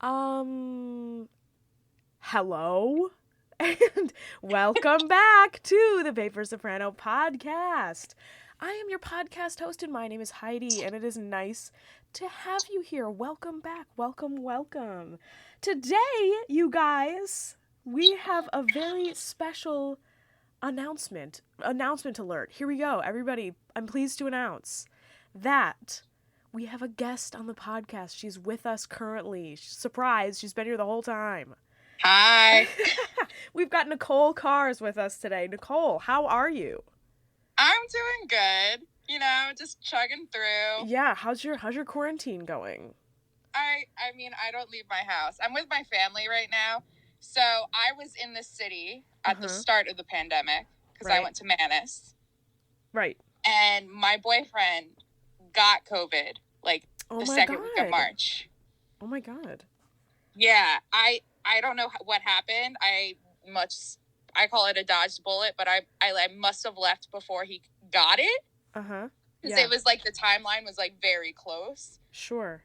Um, Hello and welcome back to the Paper Soprano Podcast. I am your podcast host and my name is Heidi, and it is nice to have you here. Welcome back. Welcome. Today, you guys, we have a very special announcement alert. Here we go. Everybody, I'm pleased to announce that we have a guest on the podcast. She's with us currently. Surprise, she's been here the whole time. Hi. We've got Nicole Karrs with us today. Nicole, how are you? I'm doing good. Just chugging through. Yeah, how's your quarantine going? I mean, I don't leave my house. I'm with my family right now. So I was in the city at the start of the pandemic because I went to Manus. Right. And my boyfriend got COVID the second week of March. Oh my God. Yeah, I don't know what happened. I call it a dodged bullet, but I must have left before he got it. Uh-huh. Because it was the timeline was very close. Sure.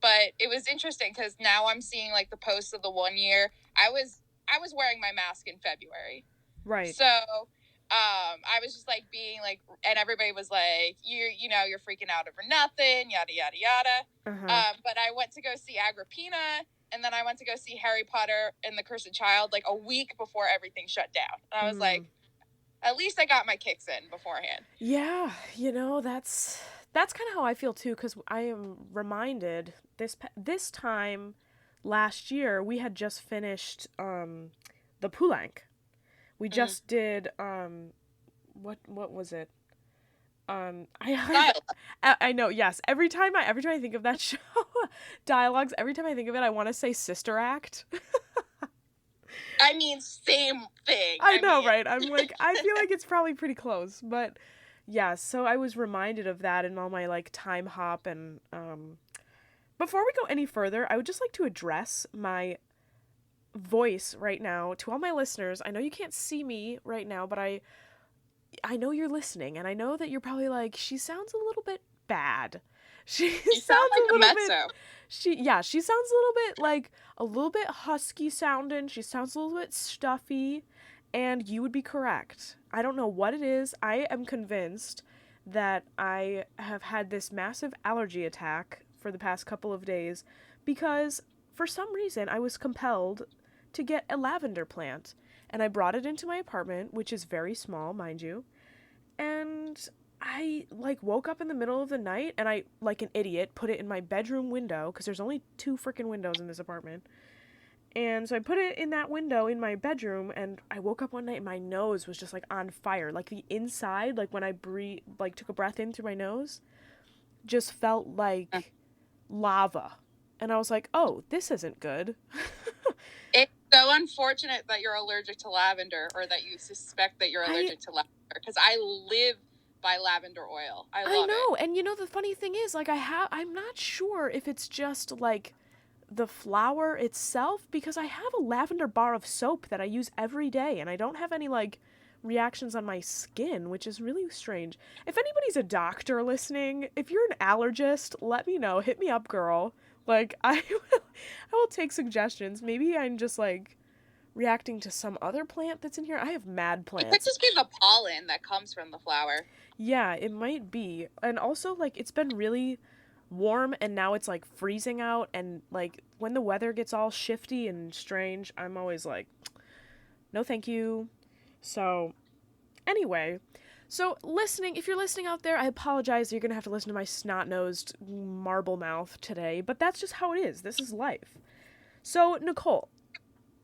But it was interesting because now I'm seeing the posts of the 1 year. I was wearing my mask in February. Right. So I was just being and everybody was you're freaking out over nothing, yada yada yada. Uh-huh. But I went to go see Agrippina, and then I went to go see Harry Potter and the Cursed Child a week before everything shut down. And I was at least I got my kicks in beforehand. Yeah, that's kind of how I feel too, because I am reminded this time last year we had just finished the Poulenc. We just did what was it? I know, yes. Every time I think of that show, Dialogues, every time I think of it, I want to say Sister Act. I mean, same thing. I know, right? I'm I feel like it's probably pretty close, but yeah, so I was reminded of that and all my time hop. And before we go any further, I would just like to address my voice right now to all my listeners. I know you can't see me right now, but I know you're listening, and I know that you're probably she sounds a little bit bad. She sounds like a mezzo. She sounds a little bit husky sounding. She sounds a little bit stuffy, and you would be correct. I don't know what it is. I am convinced that I have had this massive allergy attack for the past couple of days because for some reason I was compelled to get a lavender plant, and I brought it into my apartment, which is very small, mind you, and I woke up in the middle of the night and I, like an idiot, put it in my bedroom window because there's only 2 freaking windows in this apartment. And so I put it in that window in my bedroom, and I woke up one night and my nose was just on fire. The inside, when I took a breath in through my nose, just felt like lava. And I was like, oh, this isn't good. It's so unfortunate that you're allergic to lavender, or that you suspect that you're allergic to lavender, because I live by lavender oil. I love it. And the funny thing is, I'm not sure if it's just the flower itself, because I have a lavender bar of soap that I use every day, and I don't have any reactions on my skin, which is really strange. If anybody's a doctor listening, if you're an allergist, let me know. Hit me up, girl. I will take suggestions. Maybe I'm just reacting to some other plant that's in here. I have mad plants. It could just be the pollen that comes from the flower. Yeah, it might be. And also it's been really warm, and now it's freezing out, and when the weather gets all shifty and strange, I'm always no thank you. So anyway, if you're listening out there, I apologize. You're going to have to listen to my snot-nosed marble mouth today, but that's just how it is. This is life. So, Nicole,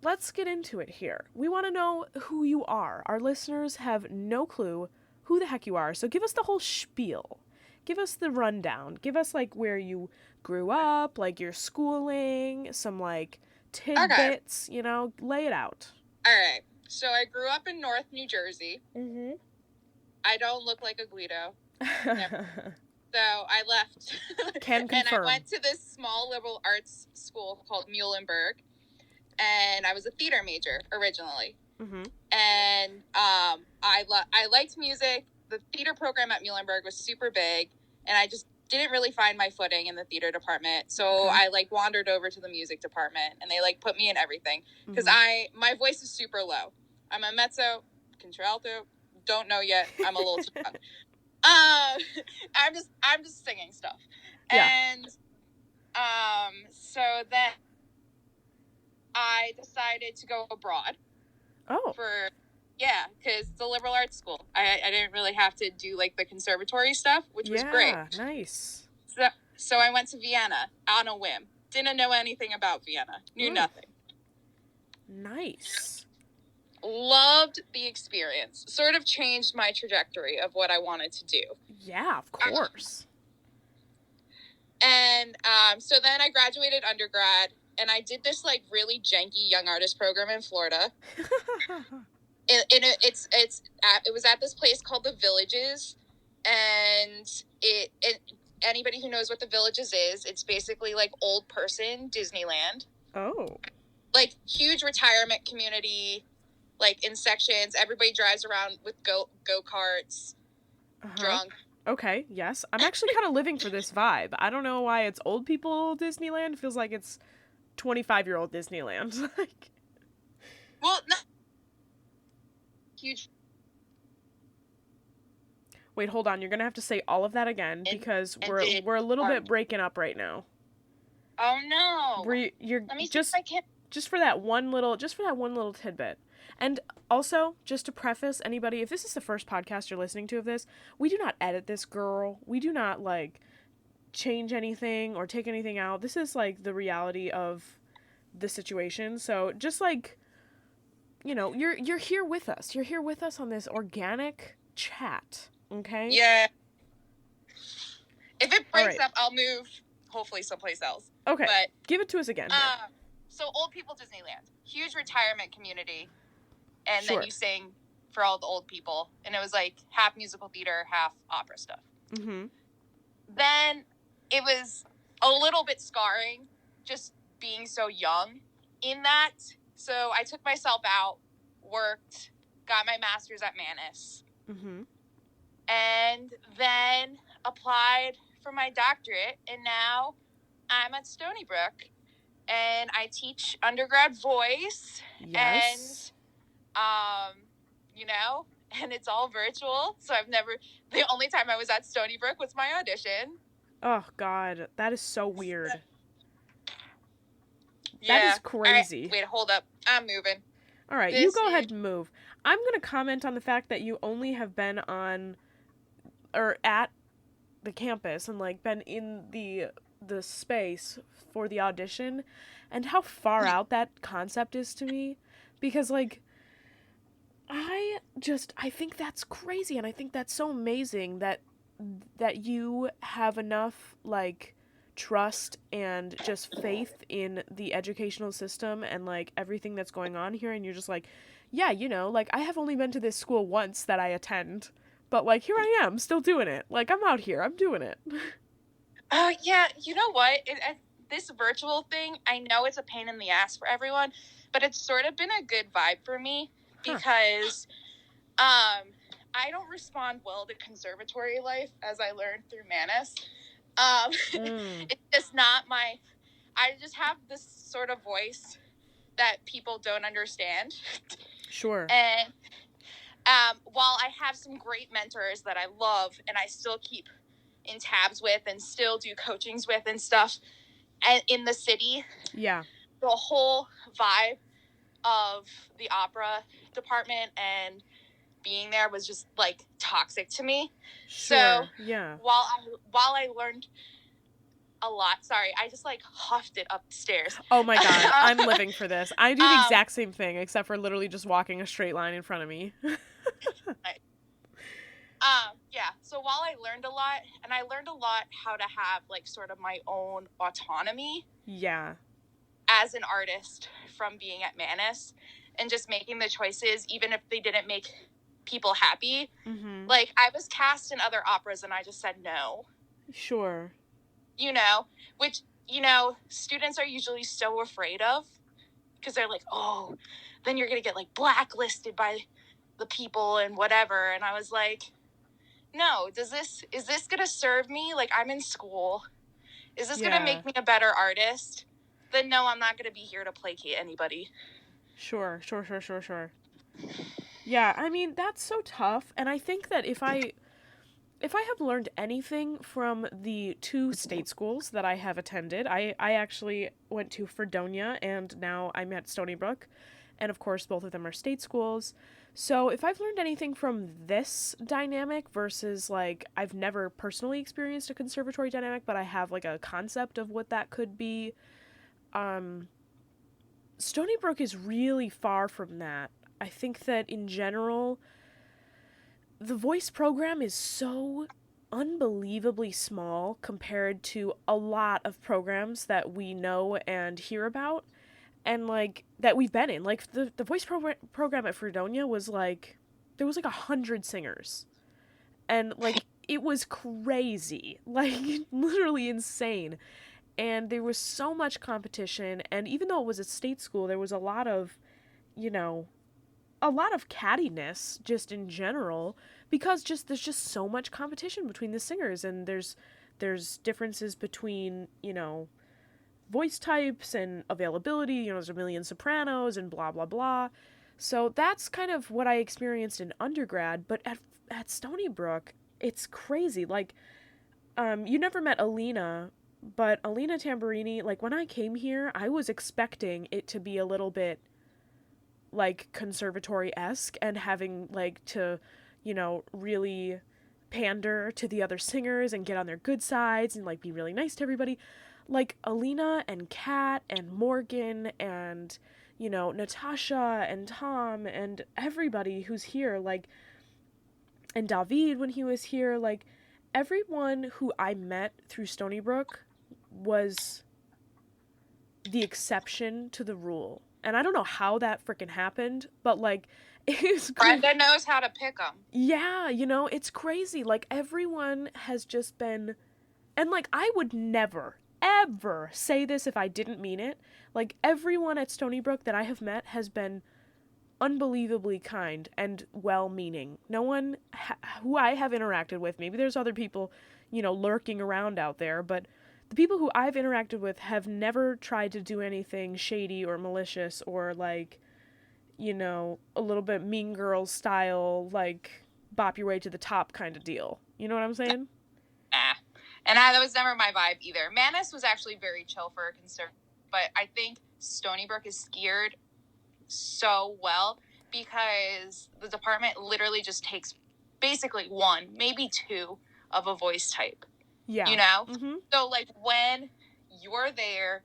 let's get into it here. We want to know who you are. Our listeners have no clue who the heck you are, so give us the whole spiel. Give us the rundown. Give us, where you grew up, your schooling, some, tidbits, lay it out. All right. So I grew up in North New Jersey. Mm-hmm. I don't look like a Guido. Never. So I left. Can confirm. And I went to this small liberal arts school called Muhlenberg. And I was a theater major originally. Mm-hmm. And I liked music. The theater program at Muhlenberg was super big. And I just didn't really find my footing in the theater department. So I like wandered over to the music department, and they like put me in everything because my voice is super low. I'm a mezzo, contralto, don't know yet. I'm a little too young. I'm just singing stuff. Yeah. And so then I decided to go abroad. Oh. Because it's a liberal arts school. I didn't really have to do like the conservatory stuff, which was great. Yeah, nice. So I went to Vienna on a whim. Didn't know anything about Vienna. Knew nothing. Nice. Loved the experience. Sort of changed my trajectory of what I wanted to do. Yeah, of course. And so then I graduated undergrad, and I did this like really janky young artist program in Florida. It was at this place called the Villages, and it anybody who knows what the Villages is, it's basically like old person Disneyland. Oh. Like huge retirement community, like in sections. Everybody drives around with go-karts, drunk. Okay, yes. I'm actually kind of living for this vibe. I don't know why it's old people Disneyland. It feels like it's 25-year-old Disneyland. Well, no. Huge. Wait, hold on. You're gonna have to say all of that again because we're a little bit breaking up right now. Oh no! Let me just for that one little tidbit. And also, just to preface anybody, if this is the first podcast you're listening to of this, we do not edit this, girl. We do not like change anything or take anything out. This is like the reality of the situation. So just like, you know, you're here with us. You're here with us on this organic chat. Okay? Yeah. If it breaks up, I'll move hopefully someplace else. Okay. But give it to us again. So old people Disneyland, huge retirement community, and then you sing for all the old people, and it was like half musical theater, half opera stuff. Mm-hmm. Then it was a little bit scarring, just being so young in that. So I took myself out, worked, got my master's at Manus, and then applied for my doctorate, and now I'm at Stony Brook, and I teach undergrad voice, yes. And, you know, and it's all virtual, so the only time I was at Stony Brook was my audition. Oh, God, that is so weird. Yeah. That is crazy. Wait, hold up. I'm moving. All right, you go ahead and move. I'm going to comment on the fact that you only have been on, or at the campus and, like, been in the space for the audition, and how far out that concept is to me. Because, like, I think that's crazy, and I think that's so amazing that you have enough, like, trust and just faith in the educational system and like everything that's going on here, and you're just like, yeah, you know, like I have only been to this school once that I attend, but like here I am still doing it. Like I'm out here, I'm doing it. Yeah, you know what, this virtual thing, I know it's a pain in the ass for everyone, but it's sort of been a good vibe for me because I don't respond well to conservatory life, as I learned through Manus. It's just not I just have this sort of voice that people don't understand. Sure. And while I have some great mentors that I love and I still keep in tabs with and still do coachings with and stuff, and in the city, yeah, the whole vibe of the opera department and being there was just like toxic to me. Sure. So yeah, while I learned a lot, sorry, I just like huffed it upstairs. Oh my God, I'm living for this. I do the exact same thing except for literally just walking a straight line in front of me. Yeah, so while I learned a lot, and I learned a lot how to have like sort of my own autonomy, yeah, as an artist from being at Manus and just making the choices even if they didn't make people happy. Like I was cast in other operas and I just said no. Sure. You know, which, you know, students are usually so afraid of because they're like, oh, then you're gonna get like blacklisted by the people and whatever. And I was like, no, is this gonna serve me? Like, I'm in school. Is this gonna Yeah. make me a better artist? Then no, I'm not gonna be here to placate anybody. Sure. Yeah, I mean, that's so tough, and I think that if I have learned anything from the 2 state schools that I have attended, I actually went to Fredonia and now I'm at Stony Brook, and of course both of them are state schools. So if I've learned anything from this dynamic versus, like, I've never personally experienced a conservatory dynamic, but I have, like, a concept of what that could be, Stony Brook is really far from that. I think that in general, the voice program is so unbelievably small compared to a lot of programs that we know and hear about and, like, that we've been in. Like, the voice program at Fredonia was, like, there was, like, 100 singers. And, like, it was crazy. Like, literally insane. And there was so much competition, and even though it was a state school, there was a lot of, a lot of cattiness just in general, because there's just so much competition between the singers, and there's differences between, voice types and availability. There's a million sopranos and blah blah blah. So that's kind of what I experienced in undergrad, but at Stony Brook, it's crazy. Like, you never met Alina, but Alina Tamburini, like, when I came here, I was expecting it to be a little bit, like, conservatory-esque and having, like, to, really pander to the other singers and get on their good sides and, like, be really nice to everybody. Like, Alina and Kat and Morgan and, Natasha and Tom and everybody who's here, like, and David when he was here, like, everyone who I met through Stony Brook was the exception to the rule. And I don't know how that freaking happened, but, like, it's Brenda knows how to pick them. Yeah, it's crazy. Like, everyone has just been, and, like, I would never, ever say this if I didn't mean it. Like, everyone at Stony Brook that I have met has been unbelievably kind and well-meaning. No one who I have interacted with, maybe there's other people, lurking around out there, but the people who I've interacted with have never tried to do anything shady or malicious or, like, a little bit Mean Girls style, like, bop your way to the top kind of deal. You know what I'm saying? And that was never my vibe either. Manus was actually very chill for a conservative, but I think Stony Brook is geared so well because the department literally just takes basically 1, maybe 2 of a voice type. Yeah. Mm-hmm. So, like, when you're there,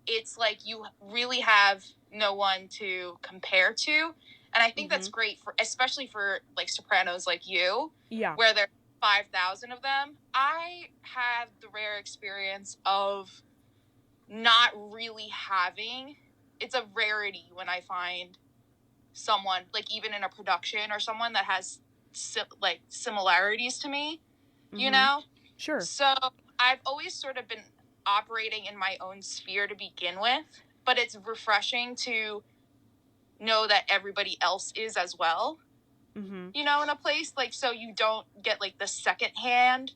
it's like you really have no one to compare to. And I think that's great especially for, like, sopranos like you. Yeah. Where there's 5,000 of them. I have the rare experience of not really having. It's a rarity when I find someone, like, even in a production or someone that has similarities to me, Sure. So I've always sort of been operating in my own sphere to begin with, but it's refreshing to know that everybody else is as well, in a place, like, so you don't get, like, the secondhand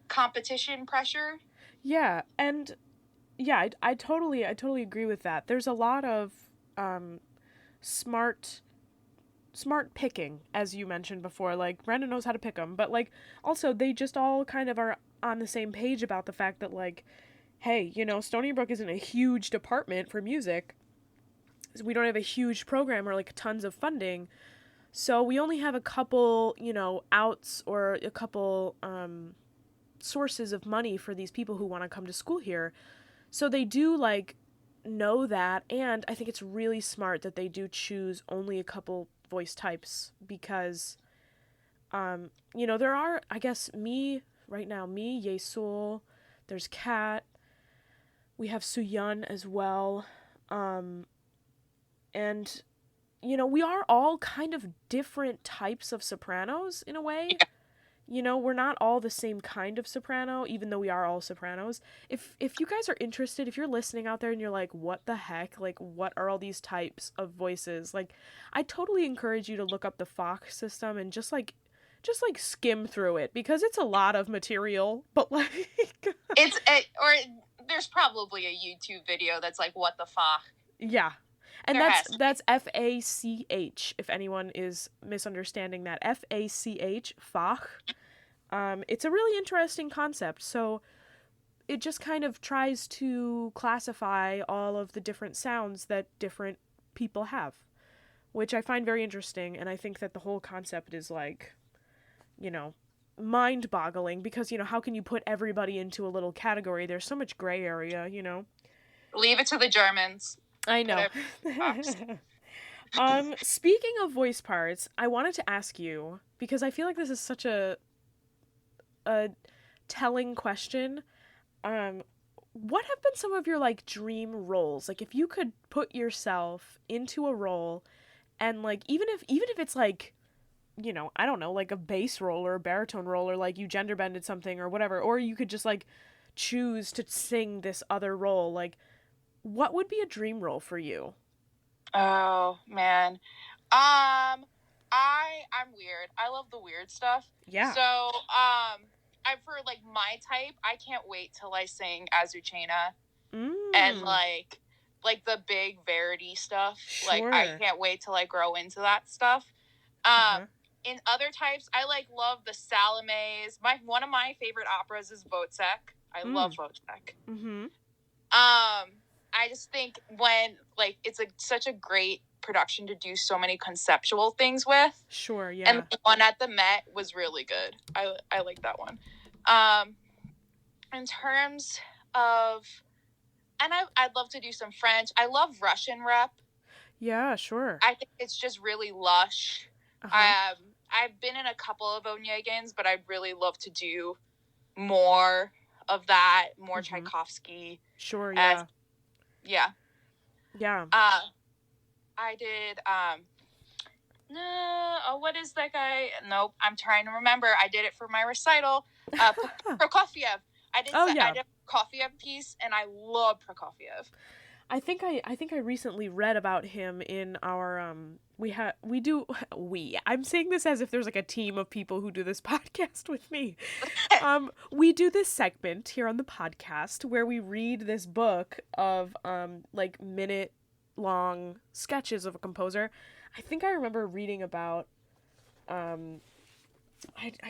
competition pressure. Yeah, and yeah, I totally agree with that. There's a lot of smart picking, as you mentioned before. Like, Brenda knows how to pick them, but, like, also they just all kind of are on the same page about the fact that, like, hey, Stony Brook isn't a huge department for music. We don't have a huge program or, like, tons of funding. So we only have a couple, outs or a couple sources of money for these people who want to come to school here. So they do, like, know that, and I think it's really smart that they do choose only a couple voice types because, there are, I guess, me, Yesul, there's Kat, we have Suyun as well, and, we are all kind of different types of sopranos in a way. We're not all the same kind of soprano, even though we are all sopranos. If you guys are interested, if you're listening out there and you're like, what the heck? Like, what are all these types of voices? Like, I totally encourage you to look up the Fox system and just, like, just like skim through it because it's a lot of material, but like or there's probably a YouTube video that's like, what the fuck? Yeah. And There that's FACH, if anyone is misunderstanding that. FACH, Fach. It's a really interesting concept. So it just kind of tries to classify all of the different sounds that different people have, which I find very interesting. And I think that the whole concept is like, you know, mind-boggling because, you know, how can you put everybody into a little category? There's so much gray area, you know? Leave it to the Germans. I know. Speaking of voice parts, I wanted to ask you, because I feel like this is such a telling question. What have been some of your like dream roles? Like if you could put yourself into a role and like even if it's like, you know, I don't know, like a bass role or a baritone role or like you gender bended something or whatever, or you could just like choose to sing this other role, like what would be a dream role for you? Oh man. I'm weird. I love the weird stuff. Yeah. So, for like my type, I can't wait till I sing Azucena and like the big Verity stuff. Sure. Like I can't wait till I grow into that stuff. In other types, I like love the Salomés. One of my favorite operas is Wozzeck. I love Wozzeck. Mm-hmm. I just think when like it's such a great production to do so many conceptual things with. Sure, yeah. And the one at the Met was really good. I like that one. In terms of, and I'd love to do some French. I love Russian rap. Yeah, sure. I think it's just really lush. Uh-huh. I've been in a couple of Onegins, but I'd really love to do more of that, more Tchaikovsky. Sure, yeah. Yeah. Yeah. I did, what is that guy? Nope, I'm trying to remember. I did it for my recital. Prokofiev. I did a Prokofiev piece, and I love Prokofiev. I think I recently read about him in our I'm saying this as if there's like a team of people who do this podcast with me. We do this segment here on the podcast where we read this book of like minute long sketches of a composer. I think I remember reading about I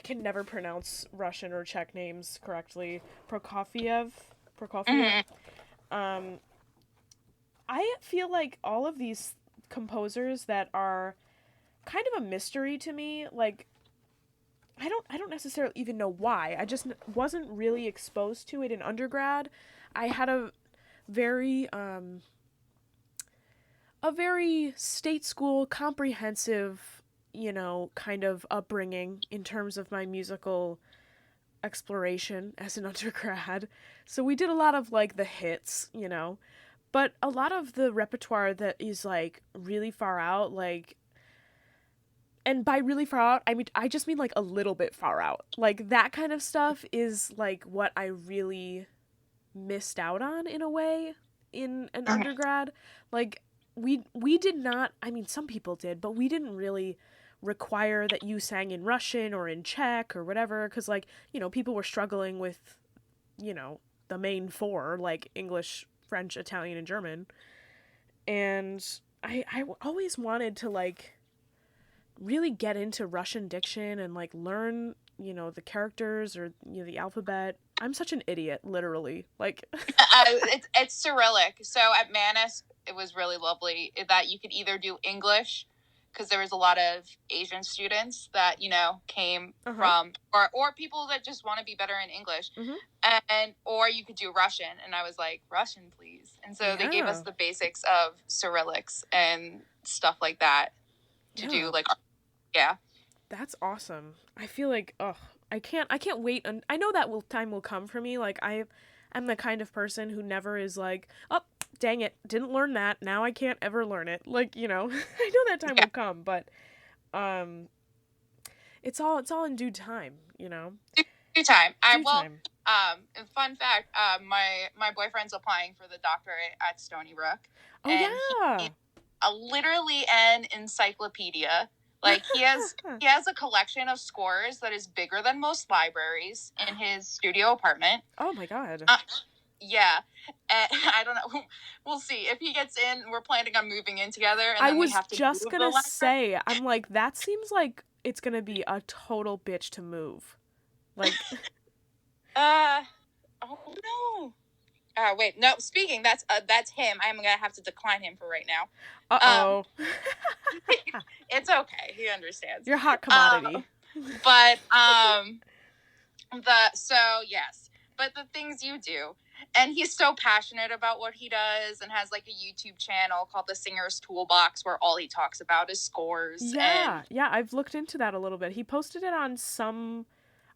can never pronounce Russian or Czech names correctly. Prokofiev. Mm-hmm. I feel like all of these composers that are kind of a mystery to me, like I don't necessarily even know why. I just wasn't really exposed to it in undergrad. I had a very state school comprehensive, you know, kind of upbringing in terms of my musical exploration as an undergrad. So we did a lot of like the hits, you know. But a lot of the repertoire that is, like, really far out, like... And by really far out, I just mean, like, a little bit far out. Like, that kind of stuff is, like, what I really missed out on, in a way, in an undergrad. Like, we did not... I mean, some people did, but we didn't really require that you sang in Russian or in Czech or whatever. Because, like, you know, people were struggling with, you know, the main four, like, English... French, Italian, and German. And I always wanted to, like, really get into Russian diction and, like, learn, you know, the characters or, you know, the alphabet. I'm such an idiot, literally. Like... it's Cyrillic. So at Manus, it was really lovely that you could either do English, because there was a lot of Asian students that, you know, came from, or people that just want to be better in English, or you could do Russian, and I was like, Russian, please. And so they gave us the basics of Cyrillics and stuff like that to do, like, yeah. That's awesome. I feel like, I can't wait. I know that time will come for me. Like, I'm the kind of person who never is like, oh, dang it, didn't learn that, now I can't ever learn it. Like, you know, I know that time will come, but it's all in due time, you know. Due time. Fun fact, my boyfriend's applying for the doctorate at Stony Brook. Oh, yeah. He literally an encyclopedia, Like, he has a collection of scores that is bigger than most libraries in his studio apartment. Oh my God. Yeah. And I don't know. We'll see. If he gets in, we're planning on moving in together. And I then was we have to just move gonna the say, I'm like, that seems like it's gonna be a total bitch to move. Like, oh no. Wait, no, speaking, that's him. I'm gonna have to decline him for right now. uh-oh. It's okay. He understands. You're a hot commodity. But, yes. But the things you do. And he's so passionate about what he does and has, like, a YouTube channel called The Singer's Toolbox where all he talks about is scores. Yeah, I've looked into that a little bit. He posted it on some,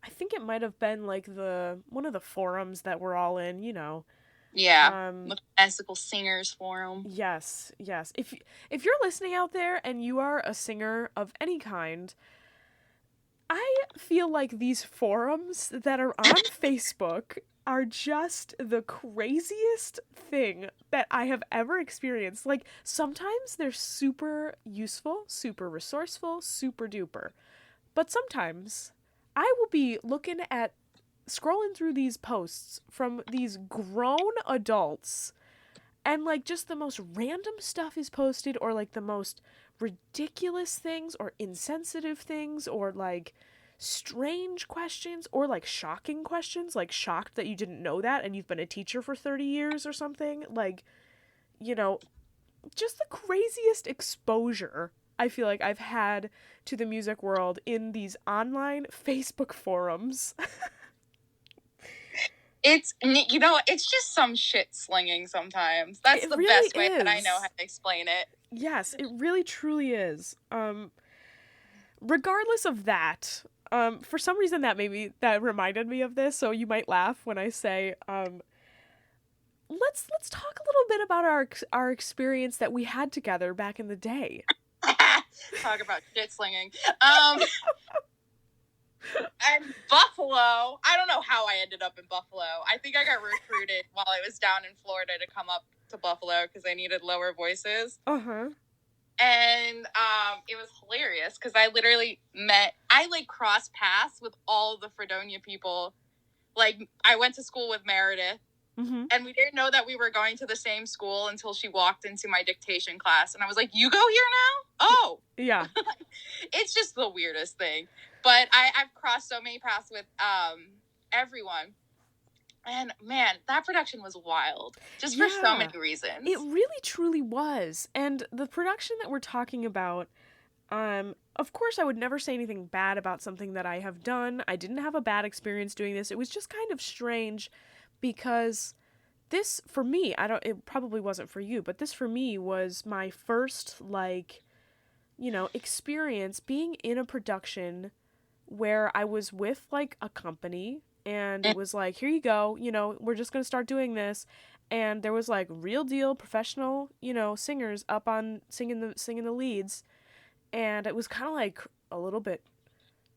I think it might have been, like, one of the forums that we're all in, you know. Yeah, the Classical Singers Forum. Yes. If you're listening out there and you are a singer of any kind, I feel like these forums that are on Facebook are just the craziest thing that I have ever experienced. Like, sometimes they're super useful, super resourceful, super duper. But sometimes I will be scrolling through these posts from these grown adults, and, like, just the most random stuff is posted, or, like, the most ridiculous things, or insensitive things, or, like, strange questions, or, like, shocking questions, like, shocked that you didn't know that and you've been a teacher for 30 years or something. Like, you know, just the craziest exposure I feel like I've had to the music world in these online Facebook forums. It's just some shit slinging sometimes. That's the really best way that I know how to explain it. Yes, it really truly is. Regardless of that, for some reason that reminded me of this, so you might laugh when I say, let's talk a little bit about our experience that we had together back in the day. Talk about shit slinging. And Buffalo, I don't know how I ended up in Buffalo. I think I got recruited while I was down in Florida to come up to Buffalo because I needed lower voices. Uh-huh. And it was hilarious because I literally crossed paths with all the Fredonia people. Like, I went to school with Meredith, and we didn't know that we were going to the same school until she walked into my dictation class. And I was like, you go here now? Oh. Yeah. It's just the weirdest thing. But I've crossed so many paths with everyone. And, man, that production was wild. Just for so many reasons. It really, truly was. And the production that we're talking about, of course, I would never say anything bad about something that I have done. I didn't have a bad experience doing this. It was just kind of strange because this, for me, it probably wasn't for you, but this for me was my first, like, you know, experience being in a production where I was with, like, a company, and it was like, here you go, you know, we're just going to start doing this. And there was, like, real deal professional, you know, singers up on singing the leads. And it was kind of, like, a little bit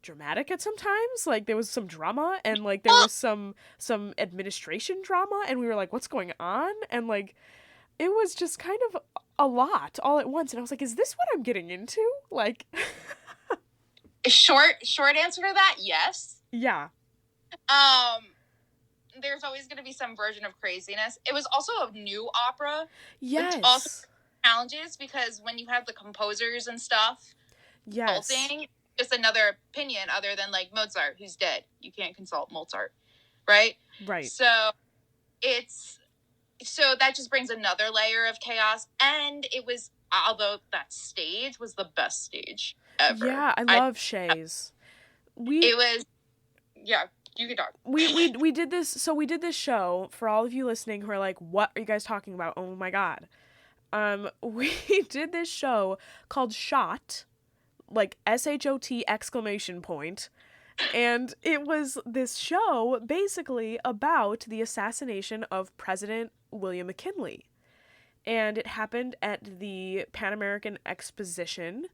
dramatic at some times. Like, there was some drama, and, like, there was some administration drama, and we were like, what's going on? And, like, it was just kind of a lot all at once. And I was like, is this what I'm getting into? Like... Short answer to that, yes. Yeah. There's always going to be some version of craziness. It was also a new opera. Yes. Which also challenges because when you have the composers and stuff, consulting, just another opinion other than, like, Mozart, who's dead. You can't consult Mozart, right? Right. So that just brings another layer of chaos. And it was, although that stage was the best stage ever. Yeah, I love Shays. You can talk. We did this. So we did this show for all of you listening who are like, "What are you guys talking about?" Oh my god. We did this show called Shot, like SHOT exclamation point, and it was this show basically about the assassination of President William McKinley, and it happened at the Pan American Exposition.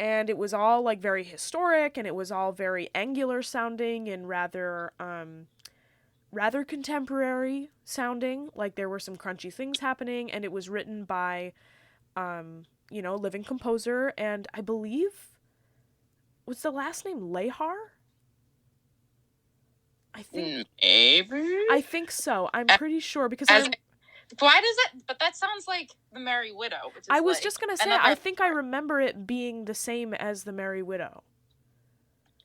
And it was all, like, very historic, and it was all very angular sounding and rather contemporary sounding. Like, there were some crunchy things happening, and it was written by, living composer, and I believe was the last name Lehar? I think so. I'm pretty sure because why does it? But that sounds like the Merry Widow. Which is I was just gonna say, I think I remember it being the same as the Merry Widow.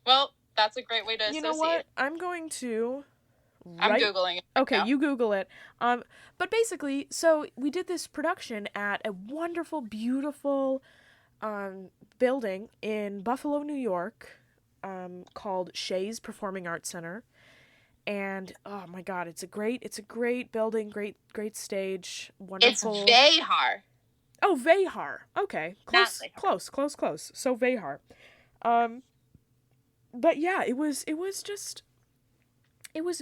Well, that's a great way to associate. You know what? I'm going to. I'm Googling it. Okay, now. You Google it. But basically, so we did this production at a wonderful, beautiful, building in Buffalo, New York, called Shays Performing Arts Center. And oh my God, it's a great building, great stage, wonderful. It's Vehar. Oh, Vehar. Okay, close. So Vehar. But yeah, it was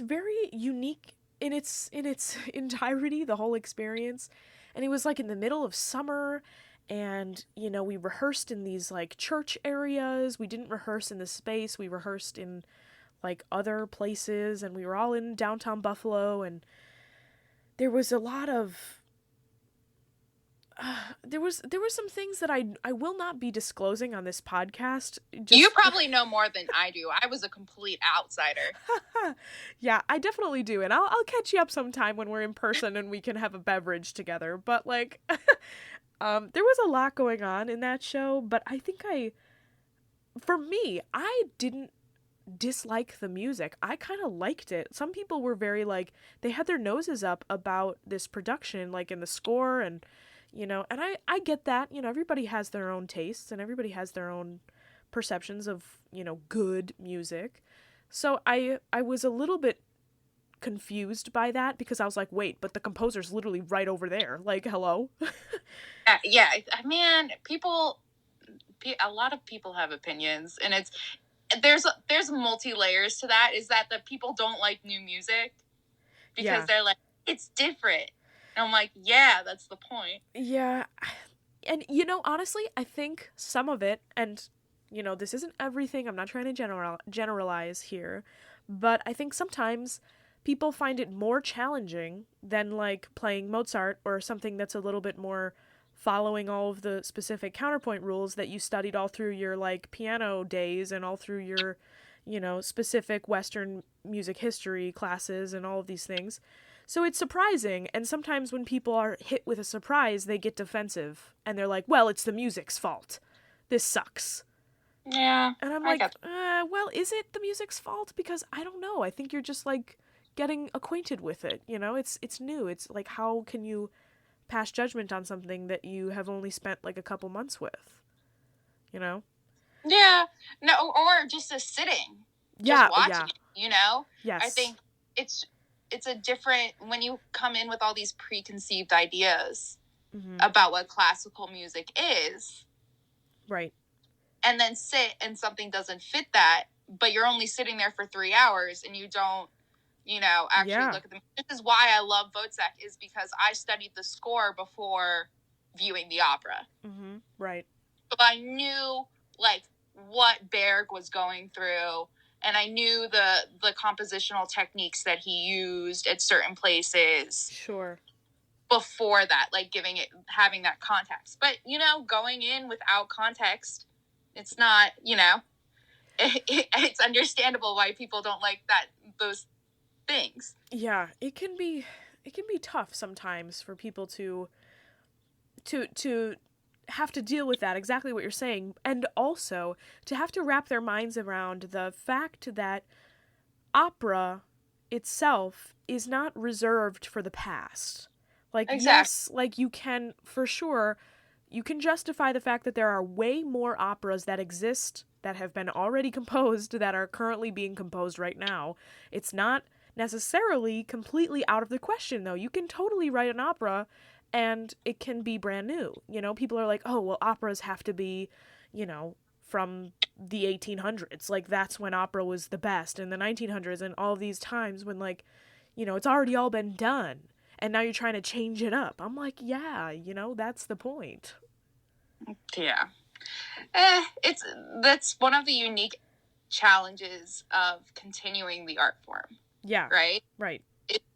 very unique in its entirety, the whole experience. And it was like in the middle of summer, and you know, we rehearsed in these like church areas. We didn't rehearse in the space. We rehearsed in like other places, and we were all in downtown Buffalo, and there was a lot of there was some things that I will not be disclosing on this podcast. You probably know more than I do. I was a complete outsider. Yeah, I definitely do, and I'll catch you up sometime when we're in person and we can have a beverage together. But like, there was a lot going on in that show, but I think for me, I didn't dislike the music. I kind of liked it. Some people were very like, they had their noses up about this production, like in the score, and you know, and I get that, you know, everybody has their own tastes and everybody has their own perceptions of, you know, good music. So I was a little bit confused by that, because I was like, wait, but the composer's literally right over there. Like, hello? Yeah, man, a lot of people have opinions, and there's multi-layers to that, is that the people don't like new music because they're like, it's different. And I'm like, yeah, that's the point. Yeah. And, you know, honestly, I think some of it, and, you know, this isn't everything, I'm not trying to generalize here, but I think sometimes people find it more challenging than, like, playing Mozart or something that's a little bit more following all of the specific counterpoint rules that you studied all through your, like, piano days and all through your, you know, specific Western music history classes and all of these things. So it's surprising, and sometimes when people are hit with a surprise, they get defensive, and they're like, well, it's the music's fault. This sucks. Yeah. And I'm like, well, is it the music's fault? Because I don't know. I think you're just, like, getting acquainted with it, you know? It's new. It's like, how can you pass judgment on something that you have only spent, like, a couple months with? You know? Yeah. No, or just a sitting. Yeah, just watching it, you know? Yes. I think it's a different, when you come in with all these preconceived ideas about what classical music is. Right. And then sit and something doesn't fit that, but you're only sitting there for 3 hours and you don't, you know, actually look at them. This is why I love Vocalists, is because I studied the score before viewing the opera. Mm-hmm. Right. So I knew, like, what Berg was going through, and I knew the compositional techniques that he used at certain places. Sure. Before that, like, having that context. But, you know, going in without context, it's not, you know, it's understandable why people don't like those things. Yeah, it can be tough sometimes for people to have to deal with that, exactly what you're saying, and also to have to wrap their minds around the fact that opera itself is not reserved for the past. Like, yes, like, you can, for sure, you can justify the fact that there are way more operas that exist, that have been already composed, that are currently being composed right now. It's not necessarily completely out of the question, though. You can totally write an opera and it can be brand new. You know, people are like, oh, well, operas have to be, you know, from the 1800s. Like, that's when opera was the best, in the 1900s, and all these times when, like, you know, it's already all been done. And now you're trying to change it up. I'm like, yeah, you know, that's the point. Yeah. That's one of the unique challenges of continuing the art form. Yeah. Right? Right.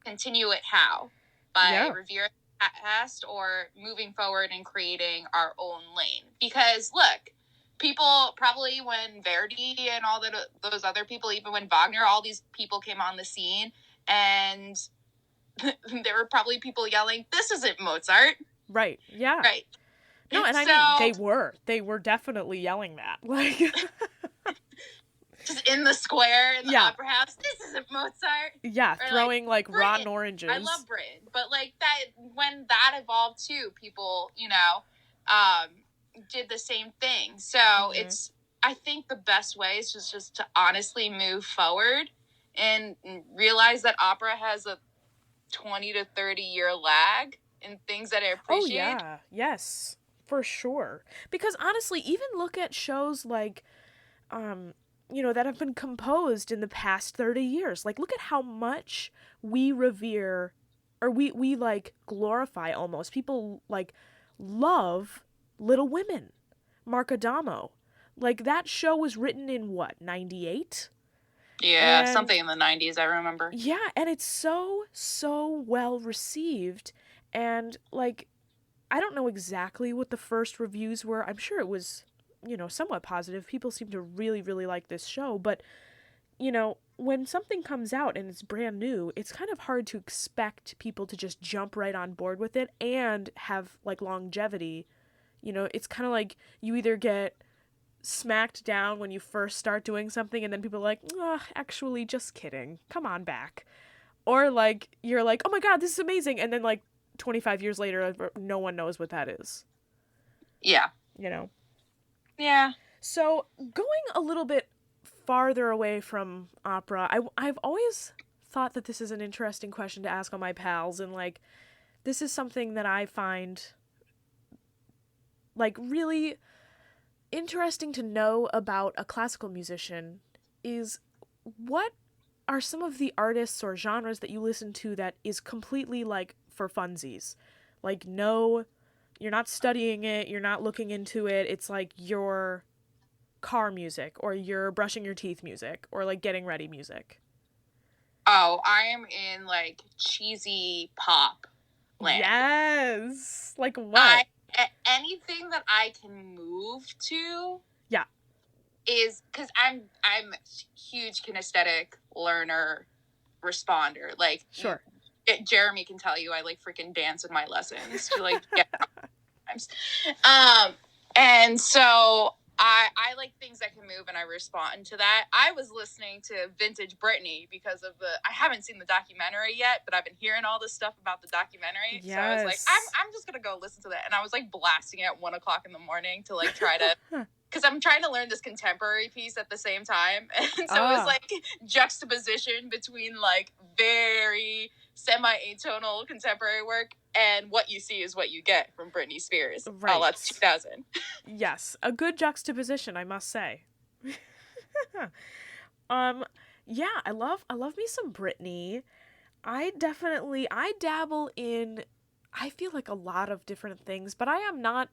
Continue it how? By revering the past, or moving forward and creating our own lane. Because, look, people probably when Verdi and all those other people, even when Wagner, all these people came on the scene, and there were probably people yelling, "This isn't Mozart." Right. Yeah. Right. No, and I mean, they were definitely yelling that. Like, just in the square in the opera house, "This isn't Mozart." Yeah, or throwing like rotten oranges. I love Britain, but like that, when that evolved too, people, did the same thing. So I think the best way is just to honestly move forward and realize that opera has a 20 to 30 year lag in things that I appreciate. Oh yeah, yes, for sure. Because honestly, even look at shows like, that have been composed in the past 30 years. Like, look at how much we revere, or we like glorify almost. People like love Little Women, Mark Adamo. Like, that show was written in what, 98? Yeah, something in the 90s, I remember. Yeah, and it's so well received. And like, I don't know exactly what the first reviews were. I'm sure it was, somewhat positive. People seem to really, really like this show. But, when something comes out and it's brand new, it's kind of hard to expect people to just jump right on board with it and have like longevity. It's kind of like you either get smacked down when you first start doing something and then people are like, actually, just kidding. Come on back. Or like, you're like, oh my God, this is amazing. And then like 25 years later, no one knows what that is. Yeah. Yeah. So going a little bit farther away from opera, I've always thought that this is an interesting question to ask all my pals. And like, this is something that I find like really interesting to know about a classical musician is, what are some of the artists or genres that you listen to that is completely like for funsies? Like, no, you're not studying it, you're not looking into it, it's like your car music or your brushing your teeth music or like getting ready music. Oh, I am in like cheesy pop land. Yes. Like what? Anything that I can move to. Yeah. Is because I'm a huge kinesthetic learner, responder. Like, sure. Jeremy can tell you I like freaking dance in my lessons to like get times. And so I like things that can move, and I respond to that. I was listening to Vintage Britney because of I haven't seen the documentary yet, but I've been hearing all this stuff about the documentary. Yes. So I was like, I'm just gonna go listen to that, and I was like blasting it at 1 o'clock in the morning to like try to, because I'm trying to learn this contemporary piece at the same time, and so it was like juxtaposition between like very semi-atonal contemporary work and what you see is what you get from Britney Spears. Right. Oh, that's 2000. Yes, a good juxtaposition, I must say. Yeah, I love me some Britney. I dabble in, I feel like a lot of different things, but I am not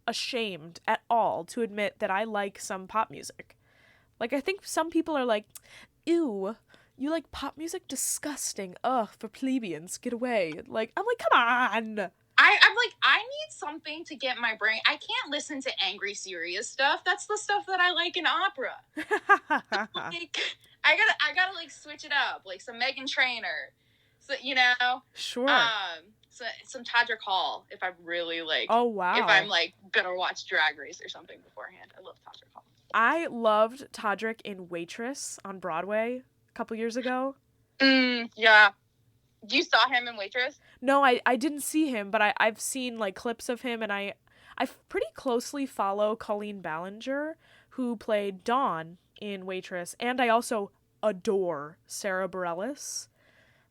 ashamed at all to admit that I like some pop music. Like, I think some people are like, ew, you like pop music? Disgusting. Ugh, for plebeians, get away. Like, I'm like, come on. I'm like, I need something to get my brain. I can't listen to angry, serious stuff. That's the stuff that I like in opera. Like, I gotta like switch it up, like some Meghan Trainor. So, Sure. So some Todrick Hall if I'm really like. Oh wow. If I'm like gonna watch Drag Race or something beforehand. I love Todrick Hall. I loved Todrick in Waitress on Broadway a couple years ago. Yeah. You saw him in Waitress? No, I didn't see him, but I've seen like clips of him, and I pretty closely follow Colleen Ballinger, who played Dawn in Waitress, and I also adore Sarah Bareilles.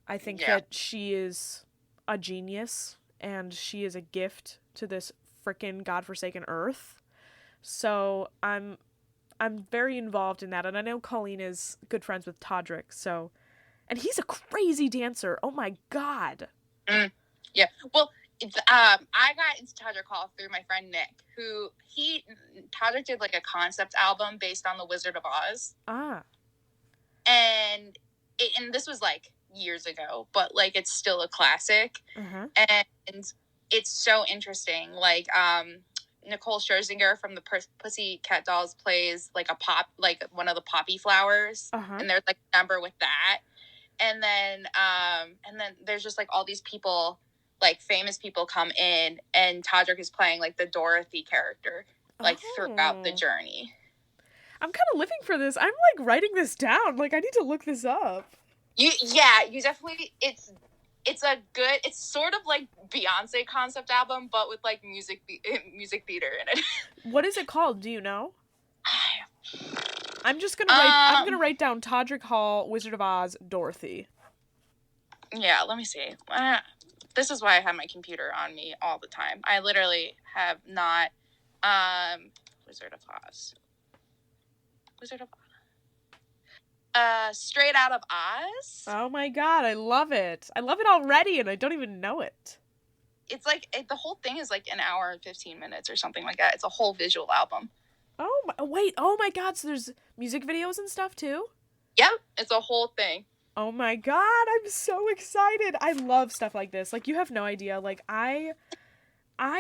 I think that she is a genius, and she is a gift to this frickin' godforsaken earth. So I'm very involved in that, and I know Colleen is good friends with Todrick, so, and he's a crazy dancer. Oh my God. Yeah. Well, I got into Todrick Hall through my friend Nick, who Todrick did like a concept album based on The Wizard of Oz. And this was like years ago, but like it's still a classic. And it's so interesting. Like Nicole Scherzinger from the Pussycat Dolls plays like one of the poppy flowers, and there's like a number with that, and then there's just like all these people, like famous people, come in, and Todrick is playing like the Dorothy character, like throughout the journey. I'm kind of living for this. I'm like writing this down. Like I need to look this up. You definitely. It's sort of like Beyonce concept album, but with like music theater in it. What is it called? Do you know? I'm just gonna write down Todrick Hall, Wizard of Oz, Dorothy. Yeah, let me see. This is why I have my computer on me all the time. I literally have not. Wizard of Oz. Straight Out of Oz. Oh my god, I love it. I love it already, and I don't even know it. It's like the whole thing is like an hour and 15 minutes or something like that. It's a whole visual album. Oh my god, so there's music videos and stuff too? Yep, it's a whole thing. Oh my god, I'm so excited. I love stuff like this. Like, you have no idea. Like, I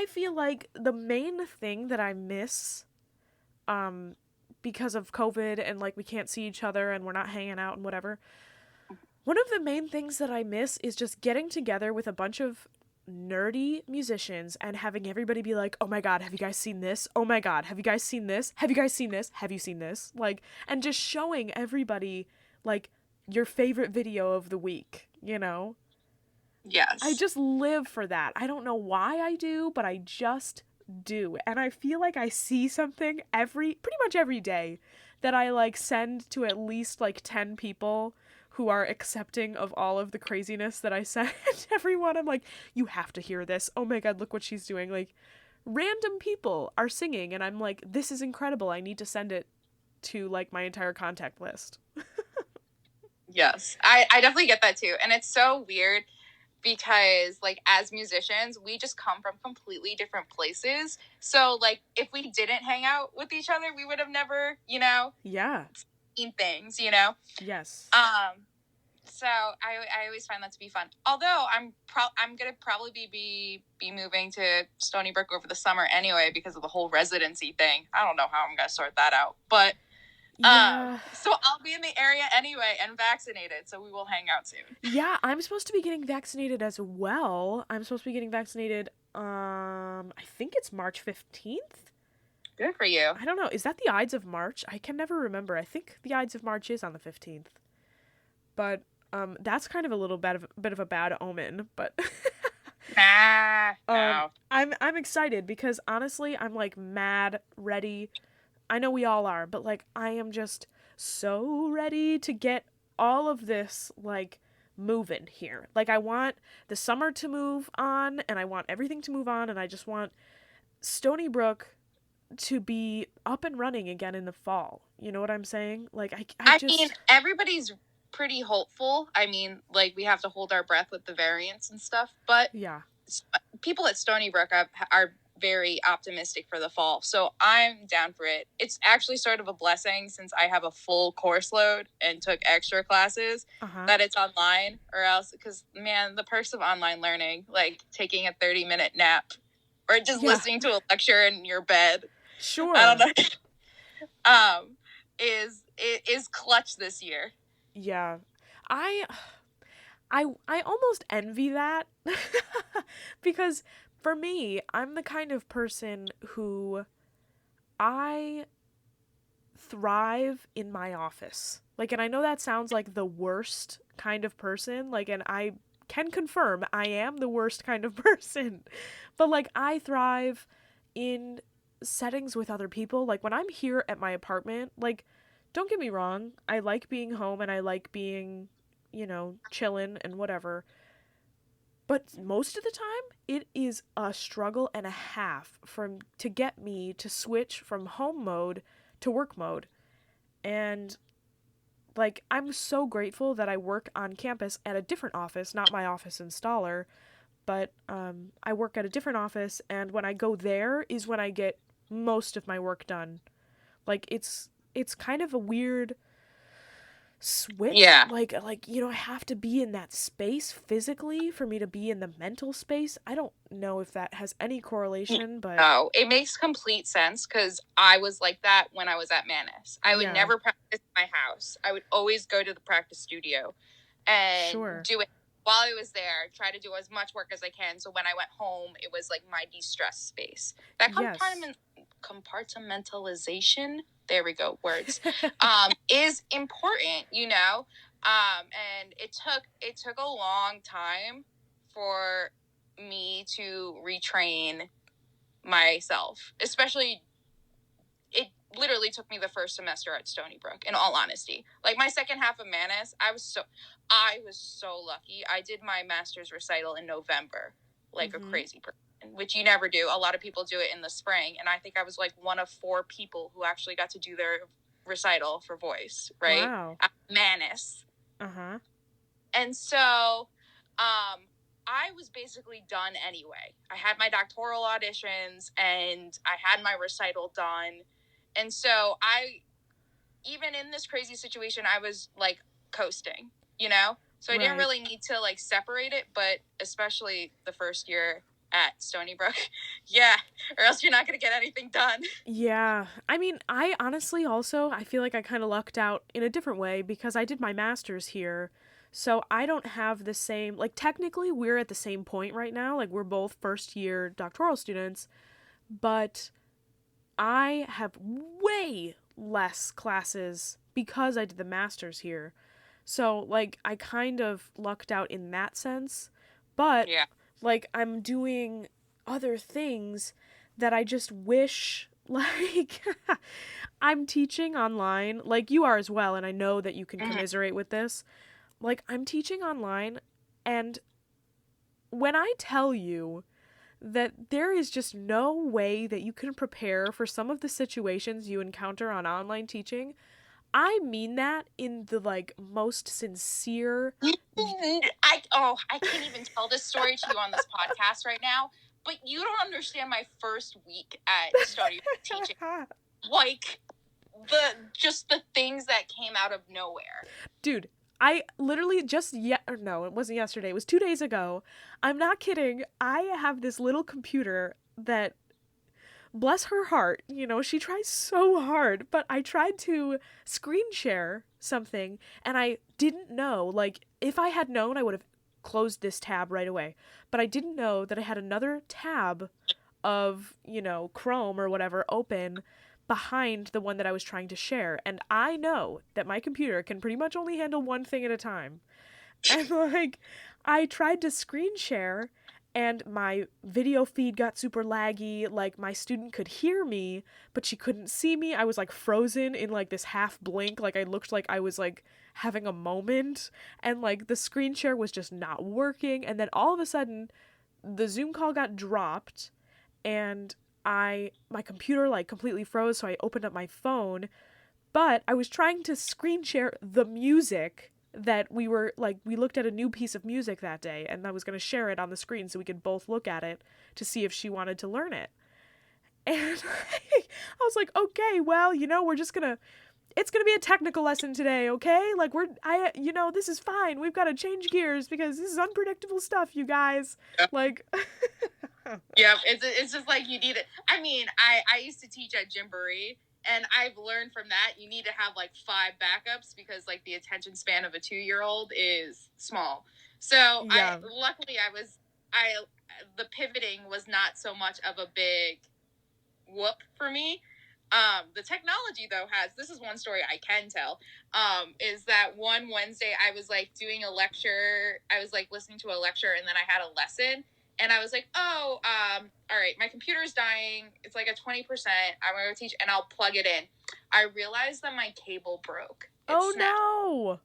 feel like the main thing that I miss, because of COVID and like we can't see each other and we're not hanging out and whatever, one of the main things that I miss is just getting together with a bunch of nerdy musicians and having everybody be like, oh my god, have you guys seen this? Oh my god, have you guys seen this? Have you guys seen this? Have you seen this? Like, and just showing everybody like your favorite video of the week, you know? Yes. I just live for that. I don't know why I do, but I just do. And I feel like I see something pretty much every day that I like send to at least like 10 people who are accepting of all of the craziness that I send everyone. I'm like, you have to hear this. Oh my god, look what she's doing. Like, random people are singing and I'm like, this is incredible. I need to send it to like my entire contact list. Yes, I definitely get that too. And it's so weird because like as musicians, we just come from completely different places. So like if we didn't hang out with each other, we would have never, seen things, Yes. So I always find that to be fun. Although I'm gonna probably be moving to Stony Brook over the summer anyway because of the whole residency thing. I don't know how I'm gonna sort that out, but so I'll be in the area anyway and vaccinated, so we will hang out soon. Yeah, I'm supposed to be getting vaccinated as well. I'm supposed to be getting vaccinated, I think it's March 15th? Good for you. I don't know. Is that the Ides of March? I can never remember. I think the Ides of March is on the 15th. But, that's kind of a little bit of a bad omen, but... No. I'm excited because, honestly, I'm, like, mad, ready... I know we all are, but, like, I am just so ready to get all of this, like, moving here. Like, I want the summer to move on, and I want everything to move on, and I just want Stony Brook to be up and running again in the fall. You know what I'm saying? Like, I mean, everybody's pretty hopeful. I mean, like, we have to hold our breath with the variants and stuff, but yeah, people at Stony Brook are very optimistic for the fall, so I'm down for it. It's actually sort of a blessing since I have a full course load and took extra classes that it's online, or else, because man, the perks of online learning, like taking a 30-minute nap or just listening to a lecture in your bed, I don't know, is clutch this year. Yeah, I almost envy that because for me, I'm the kind of person who I thrive in my office. Like, and I know that sounds like the worst kind of person, like, and I can confirm I am the worst kind of person. But, like, I thrive in settings with other people. Like, when I'm here at my apartment, like, don't get me wrong, I like being home and I like being, chilling and whatever. But most of the time, it is a struggle and a half to get me to switch from home mode to work mode. And, like, I'm so grateful that I work on campus at a different office, not my office installer, but I work at a different office, and when I go there is when I get most of my work done. Like, it's kind of a weird switch. Yeah. Like, I have to be in that space physically for me to be in the mental space. I don't know if that has any correlation, but no, it makes complete sense, because I was like that when I was at Manus. I would never practice in my house. I would always go to the practice studio and do it while I was there. Try to do as much work as I can, so when I went home, it was like my de-stress space. That compartmentalization, there we go, words, is important, and it took a long time for me to retrain myself, especially. It literally took me the first semester at Stony Brook, in all honesty. Like, my second half of Manus, I was so lucky. I did my master's recital in November, like a crazy person, which you never do. A lot of people do it in the spring, and I think I was like one of 4 people who actually got to do their recital for voice, right? Wow. At Manus. Uh-huh. And so, I was basically done anyway. I had my doctoral auditions, and I had my recital done. And so even in this crazy situation, I was like coasting, So I didn't really need to like separate it, but especially the first year at Stony Brook, or else you're not going to get anything done. Yeah. I mean, I honestly I feel like I kind of lucked out in a different way, because I did my master's here. So I don't have the same, like, technically we're at the same point right now. Like, we're both first year doctoral students, but I have way less classes because I did the master's here. So, like, I kind of lucked out in that sense. But, like, I'm doing other things that I just wish, like, I'm teaching online, like you are as well, and I know that you can commiserate with this. Like, I'm teaching online, and when I tell you that there is just no way that you can prepare for some of the situations you encounter on online teaching, I mean that in the, like, most sincere... I can't even tell this story to you on this podcast right now, but you don't understand my first week at Stony Brook teaching. Like, the things that came out of nowhere. Dude, I literally it wasn't yesterday, it was 2 days ago. I'm not kidding. I have this little computer that, bless her heart, she tries so hard, but I tried to screen share something, and I didn't know, like, if I had known, I would have closed this tab right away, but I didn't know that I had another tab of, Chrome or whatever open behind the one that I was trying to share, and I know that my computer can pretty much only handle one thing at a time, and, like, I tried to screen share, and my video feed got super laggy. Like, my student could hear me, but she couldn't see me. I was, like, frozen in, like, this half blink. Like, I looked like I was, like, having a moment, and, like, the screen share was just not working, and then all of a sudden, the Zoom call got dropped, and my computer, like, completely froze, so I opened up my phone, but I was trying to screen share the music that we looked at a new piece of music that day, and I was going to share it on the screen so we could both look at it to see if she wanted to learn it. And I was like, okay, well, it's going to be a technical lesson today, okay? Like, this is fine. We've got to change gears because this is unpredictable stuff, you guys. Yeah. Like... Yeah, it's just like you need it. I mean, I used to teach at Gymboree, and I've learned from that you need to have like 5 backups because like the attention span of a 2-year-old is small. So yeah. Luckily the pivoting was not so much of a big whoop for me. The technology though this is one story I can tell, is that one Wednesday I was like doing a lecture. I was like listening to a lecture, and then I had a lesson. And I was like, all right, my computer's dying. It's like a 20%. I'm going to go teach, and I'll plug it in. I realized that my cable broke. It snapped. No.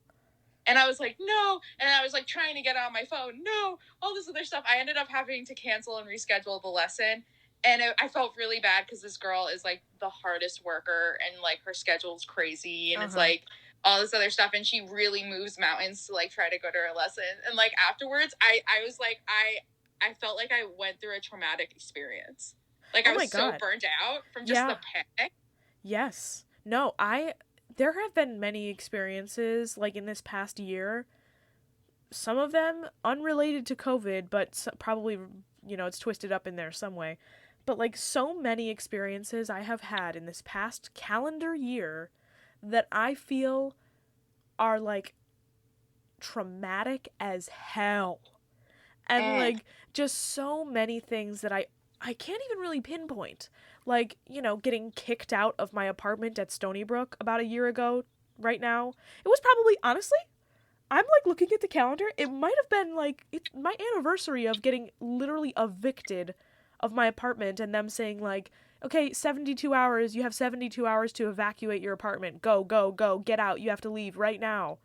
And I was like, no. And I was like trying to get on my phone. No. All this other stuff. I ended up having to cancel and reschedule the lesson. And I felt really bad because this girl is like the hardest worker, and like her schedule's crazy. And it's like all this other stuff. And she really moves mountains to like try to go to her lesson. And like afterwards, I was like, I felt like I went through a traumatic experience. Like, I was so burned out from just the panic. Yes. No, I there have been many experiences, like, in this past year, some of them unrelated to COVID, but probably, it's twisted up in there some way. But, like, so many experiences I have had in this past calendar year that I feel are, like, traumatic as hell. And, like, just so many things that I can't even really pinpoint. Like, getting kicked out of my apartment at Stony Brook about a year ago right now. It was probably, honestly, I'm, like, looking at the calendar. It might have been, like, it's my anniversary of getting literally evicted of my apartment and them saying, like, okay, 72 hours, you have 72 hours to evacuate your apartment. Go, go, go, get out. You have to leave right now.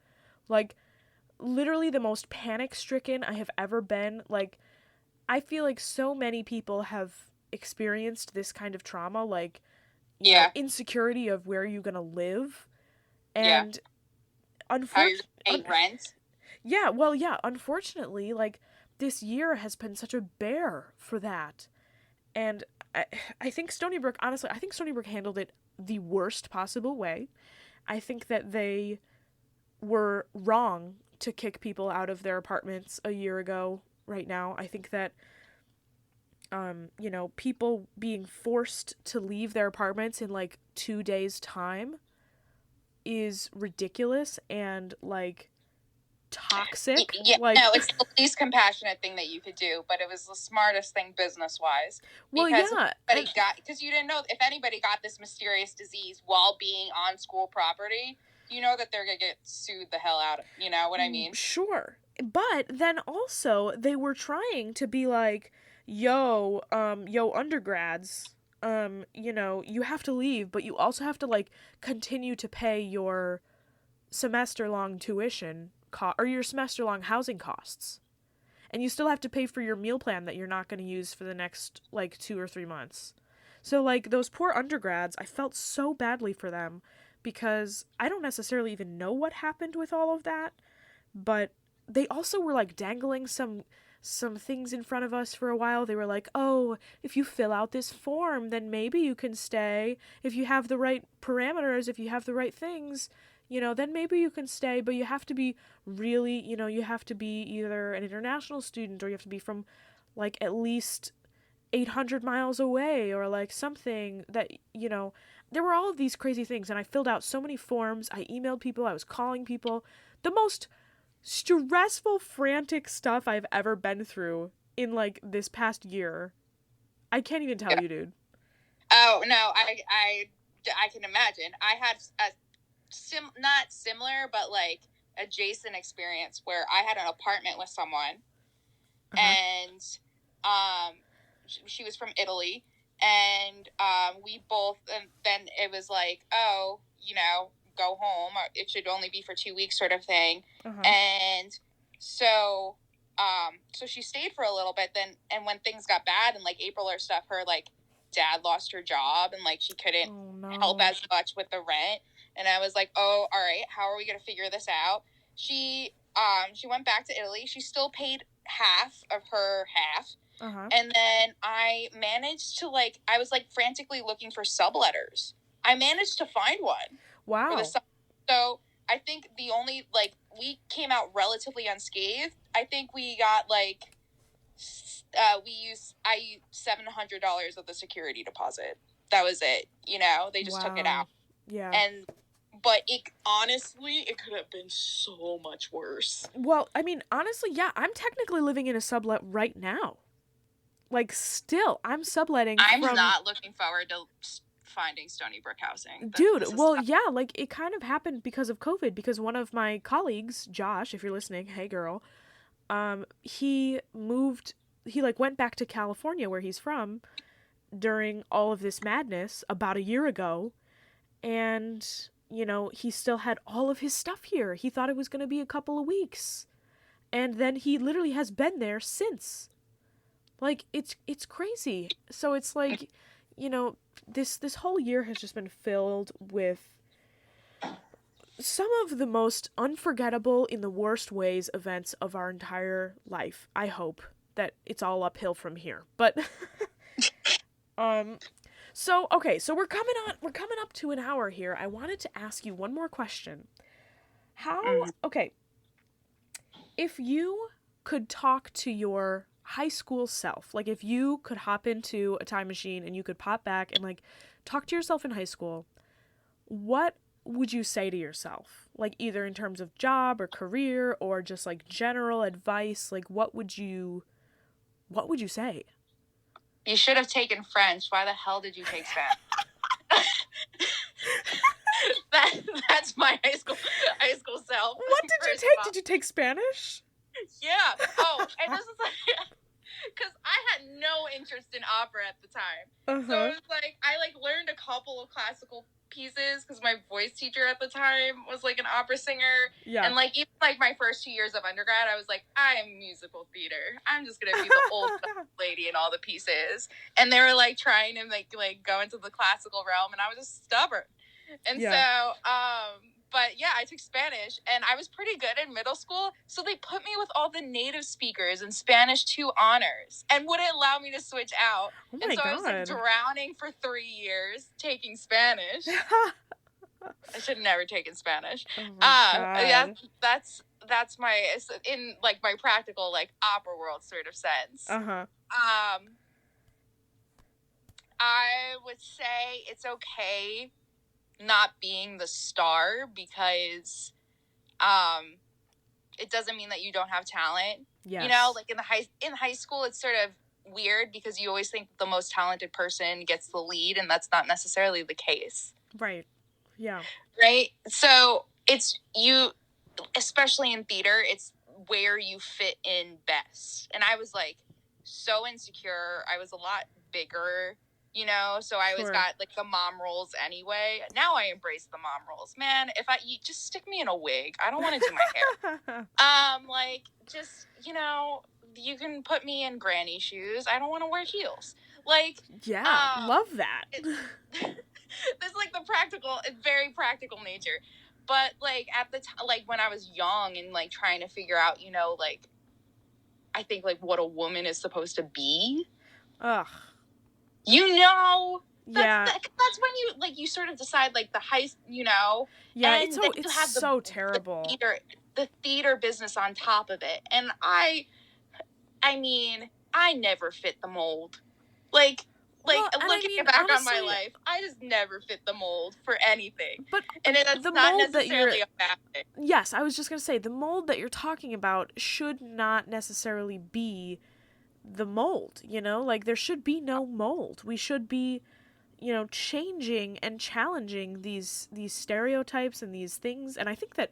Like, literally the most panic-stricken I have ever been. Like, I feel like so many people have experienced this kind of trauma, like, insecurity of where you're gonna live, and unfortunately, how you're paying rent. Unfortunately, like, this year has been such a bear for that, and I think Stony Brook, honestly, I think Stony Brook handled it the worst possible way. I think that they were wrong to kick people out of their apartments a year ago. Right now, I think that, people being forced to leave their apartments in, like, 2 days' time is ridiculous and, like, toxic. Yeah, like, no, it's the least compassionate thing that you could do, but it was the smartest thing business-wise. Well, because you didn't know if anybody got this mysterious disease while being on school property, you know that they're gonna get sued the hell out of, you know what I mean? Sure. But then also, they were trying to be like, yo, undergrads, you have to leave, but you also have to, like, continue to pay your semester-long tuition or your semester-long housing costs. And you still have to pay for your meal plan that you're not going to use for the next, like, 2 or 3 months. So, like, those poor undergrads, I felt so badly for them because I don't necessarily even know what happened with all of that, but they also were, like, dangling some things in front of us for a while. They were like, oh, if you fill out this form, then maybe you can stay. If you have the right parameters, if you have the right things, then maybe you can stay. But you have to be really, you have to be either an international student or you have to be from, like, at least 800 miles away or, like, something that, there were all of these crazy things. And I filled out so many forms. I emailed people. I was calling people. The most stressful, frantic stuff I've ever been through in, like, this past year. I can't even tell you, dude. Oh, no, I can imagine. I had a not similar, but, like, adjacent experience where I had an apartment with someone, and she was from Italy, and we both, and then it was like, oh, go home. It should only be for 2 weeks, sort of thing. And so she stayed for a little bit. Then, and when things got bad in, like, April or stuff, her, like, dad lost her job, and, like, she couldn't help as much with the rent. And I was like, oh, all right, how are we gonna figure this out? She went back to Italy. She still paid half of her half. And then I managed to, like, I was, like, frantically looking for subletters. I managed to find one. Wow. So I think the only, like, we came out relatively unscathed. I think we got, like, I used $700 of the security deposit. That was it. They just took it out. Yeah. But honestly, it could have been so much worse. Well, I mean, honestly, yeah, I'm technically living in a sublet right now. Like, still, I'm subletting. I'm not looking forward to finding Stony Brook housing. Dude, well, yeah, like, it kind of happened because of COVID, because one of my colleagues, Josh, if you're listening, hey girl, he went back to California, where he's from, during all of this madness about a year ago, and, he still had all of his stuff here. He thought it was going to be a couple of weeks, and then he literally has been there since. Like, it's crazy. So it's like, this whole year has just been filled with some of the most unforgettable, in the worst ways, events of our entire life. I hope that it's all uphill from here. But, So, okay, so we're coming up to an hour here. I wanted to ask you one more question. Okay, if you could talk to your high school self, like if you could hop into a time machine and you could pop back and like talk to yourself in high school, what would you say to yourself? Like either in terms of job or career or just like general advice, like what would you say? You should have taken French. Why the hell did you take Spanish? That's my high school self. What did you take? Did you take Spanish? Yeah. Oh, and this is like, because I had no interest in opera at the time. So it was like, I like learned a couple of classical pieces because my voice teacher at the time was like an opera singer. Yeah. And like even like my first 2 years of undergrad, I was like, I am musical theater. I'm just gonna be the old lady in all the pieces. And they were like trying to like go into the classical realm, and I was just stubborn. And so but yeah, I took Spanish, and I was pretty good in middle school, so they put me with all the native speakers in Spanish 2 honors and wouldn't allow me to switch out. Oh and so God. I was like drowning for 3 years taking Spanish. I should have never taken Spanish. Oh my God. That's my, in like my practical like opera world sort of sense. I would say it's okay not being the star because it doesn't mean that you don't have talent. Yes. You know, like in high school it's sort of weird because you always think the most talented person gets the lead, and that's not necessarily the case. Right. Yeah. Right? So it's you, especially in theater, it's where you fit in best. And I was like so insecure. I was a lot bigger, you know, so I always got like the mom roles anyway. Now I embrace the mom roles. Man, you just stick me in a wig. I don't want to do my hair. Like just, you know, you can put me in granny shoes. I don't want to wear heels. Like, yeah, love that. There's like the practical, very practical nature. But like at the time, like when I was young and like trying to figure out, you know, like I think like what a woman is supposed to be. Ugh. You know, that's when you like you sort of decide like the high, you know. Yeah, and it's so terrible. The theater business on top of it, and I mean, I never fit the mold. Looking back on my life, I just never fit the mold for anything. But that's not necessarily a bad thing. Yes, I was just gonna say the mold that you're talking about should not necessarily be the mold, you know, like there should be no mold. We should be, you know, changing and challenging these stereotypes and these things. And I think that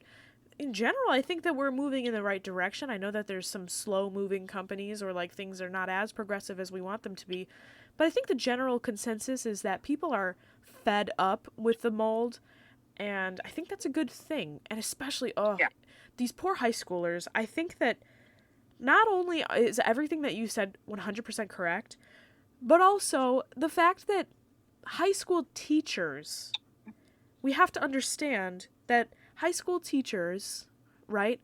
in general, I think that we're moving in the right direction. I know that there's some slow moving companies or like things are not as progressive as we want them to be, but I think the general consensus is that people are fed up with the mold, and I think that's a good thing. And especially these poor high schoolers. I think that not only is everything that you said 100% correct, but also the fact that high school teachers, we have to understand that high school teachers, right,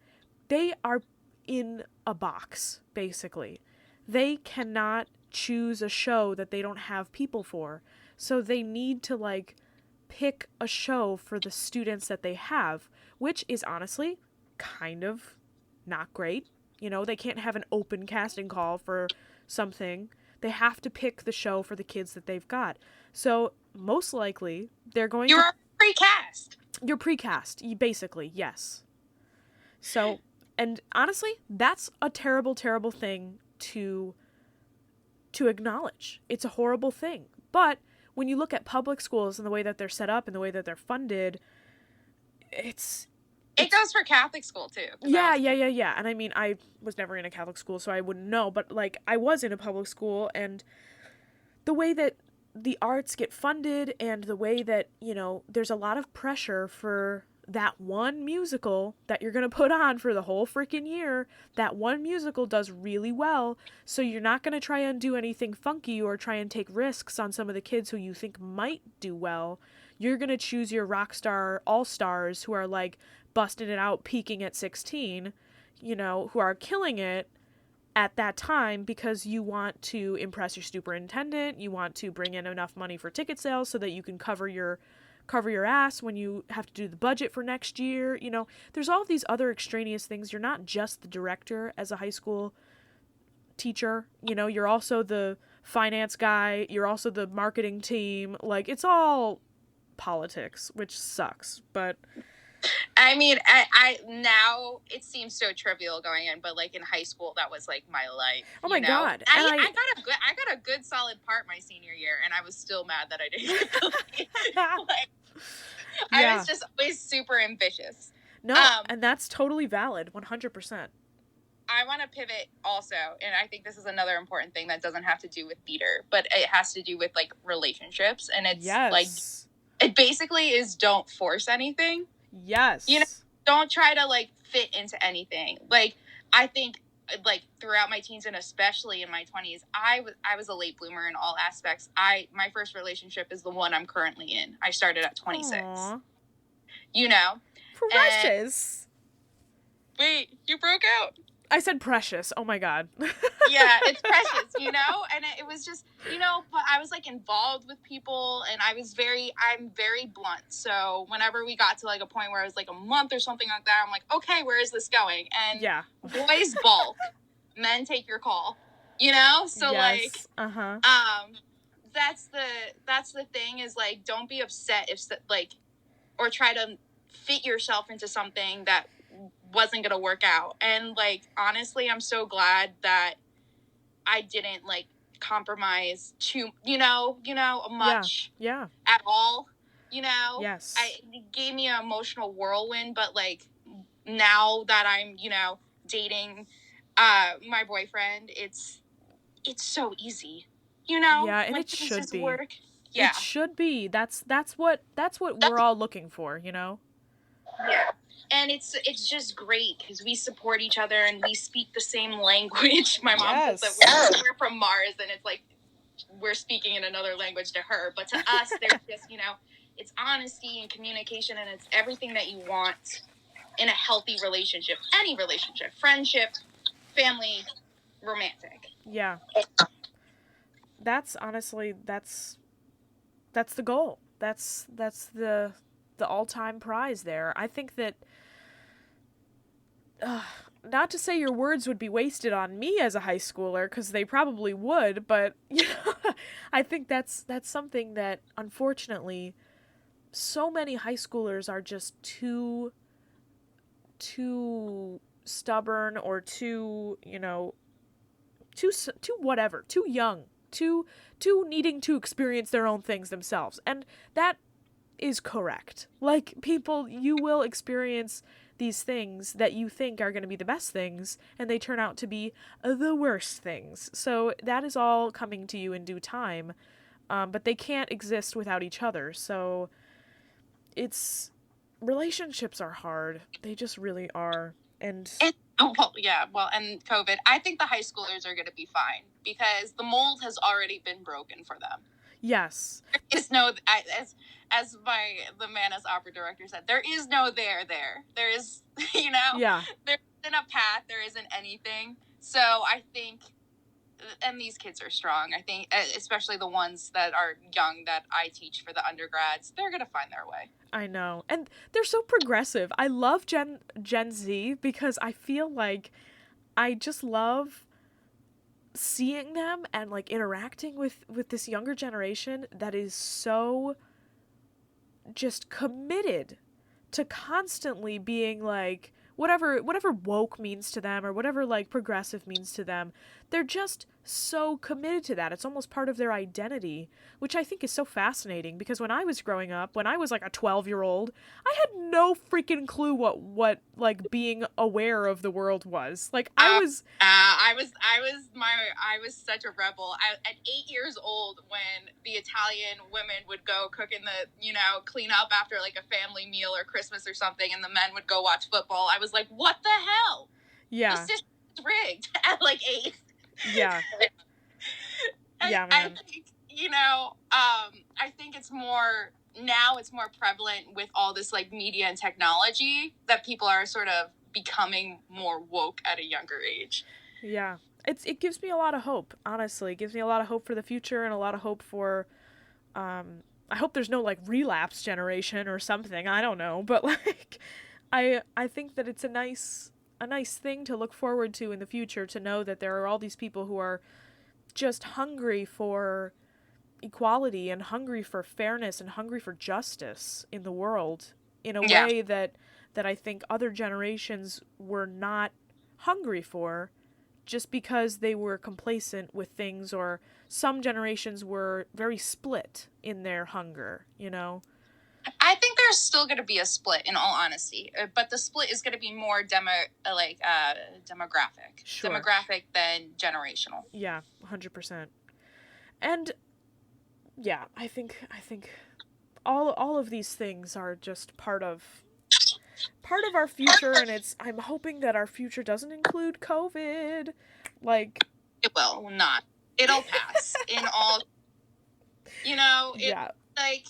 they are in a box, basically. They cannot choose a show that they don't have people for. So they need to, like, pick a show for the students that they have, which is honestly kind of not great. You know, they can't have an open casting call for something. They have to pick the show for the kids that they've got. So, most likely, they're going You're pre-cast. You're pre-cast, basically, yes. So, and honestly, that's a terrible, terrible thing to acknowledge. It's a horrible thing. But when you look at public schools and the way that they're set up and the way that they're funded, it goes for Catholic school, too. Yeah. And I mean, I was never in a Catholic school, so I wouldn't know. But, like, I was in a public school, and the way that the arts get funded and the way that, you know, there's a lot of pressure for that one musical that you're going to put on for the whole freaking year. That one musical does really well, so you're not going to try and do anything funky or try and take risks on some of the kids who you think might do well. You're going to choose your rock star all-stars who are, like, busting it out, peaking at 16, you know, who are killing it at that time because you want to impress your superintendent, you want to bring in enough money for ticket sales so that you can cover your ass when you have to do the budget for next year. You know, there's all these other extraneous things. You're not just the director as a high school teacher, you know, you're also the finance guy, you're also the marketing team. Like, it's all politics, which sucks, but I mean, I now it seems so trivial going in, but like in high school, that was like my life. Oh my God. I got a good solid part my senior year, and I was still mad that I didn't get the lead. I was just always super ambitious. No, and that's totally valid, 100%. I want to pivot also, and I think this is another important thing that doesn't have to do with theater, but it has to do with like relationships, and it's like it basically is don't force anything. Yes. You know, don't try to like fit into anything. Like, I think like throughout my teens and especially in my 20s, I was a late bloomer in all aspects. My first relationship is the one I'm currently in. I started at 26. Aww. You know. Precious. Wait, you broke out. I said precious. Oh my God. Yeah, it's precious, you know? And it was just, you know, but I was like involved with people, and I'm very blunt. So whenever we got to like a point where it was like a month or something like that, I'm like, okay, where is this going? And boys bulk, men take your call, you know? So that's the thing is like, don't be upset if like, or try to fit yourself into something that wasn't gonna work out. And like, honestly, I'm so glad that I didn't like compromise too much at all, you know. It gave me an emotional whirlwind, but like now that I'm, you know, dating my boyfriend, it's so easy, you know. And like, it should be work. It should be. That's what we're all looking for, you know. And it's just great because we support each other and we speak the same language. My mom says that we're from Mars, and it's like we're speaking in another language to her. But to us, there's just, you know, it's honesty and communication, and it's everything that you want in a healthy relationship. Any relationship, friendship, family, romantic. Yeah. That's honestly, that's the goal. That's the all-time prize there. I think that not to say your words would be wasted on me as a high schooler, because they probably would, but you know, I think that's something that unfortunately so many high schoolers are just too stubborn or too, you know, too whatever, too young, too needing to experience their own things themselves. And that is correct. Like, people, you will experience these things that you think are going to be the best things, and they turn out to be the worst things. So that is all coming to you in due time, but they can't exist without each other. So relationships are hard. They just really are. And COVID, I think the high schoolers are going to be fine because the mold has already been broken for them. Yes. There is no, as the man as opera director said, there is no there. There is, you know, there isn't a path, there isn't anything. So I think, and these kids are strong. I think, especially the ones that are young that I teach for the undergrads, they're going to find their way. I know. And they're so progressive. I love Gen Z because I feel like I just love seeing them and like interacting with this younger generation that is so just committed to constantly being like whatever woke means to them or whatever like progressive means to them. They're just so committed to that. It's almost part of their identity, which I think is so fascinating because when I was growing up, when I was like a 12-year-old, I had no freaking clue what like being aware of the world was. Like I was such a rebel. At 8 years old, when the Italian women would go cook in the, you know, clean up after like a family meal or Christmas or something, and the men would go watch football, I was like, what the hell? Yeah. The system's rigged at like 8. Yeah. Yeah, man. I think, you know, I think it's more prevalent with all this like media and technology that people are sort of becoming more woke at a younger age. Yeah. it gives me a lot of hope, honestly. It gives me a lot of hope for the future and a lot of hope for, I hope there's no, like, relapse generation or something. I don't know. But, like, I think that it's a nice thing to look forward to in the future, to know that there are all these people who are just hungry for equality and hungry for fairness and hungry for justice in the world in a way that I think other generations were not hungry for, just because they were complacent with things, or some generations were very split in their hunger, you know? I think there's still going to be a split, in all honesty, but the split is going to be more demographic, Sure. demographic than generational. Yeah, 100%. And yeah, I think all of these things are just part of our future, and I'm hoping that our future doesn't include COVID. Like, it will not. It'll pass. In all, like,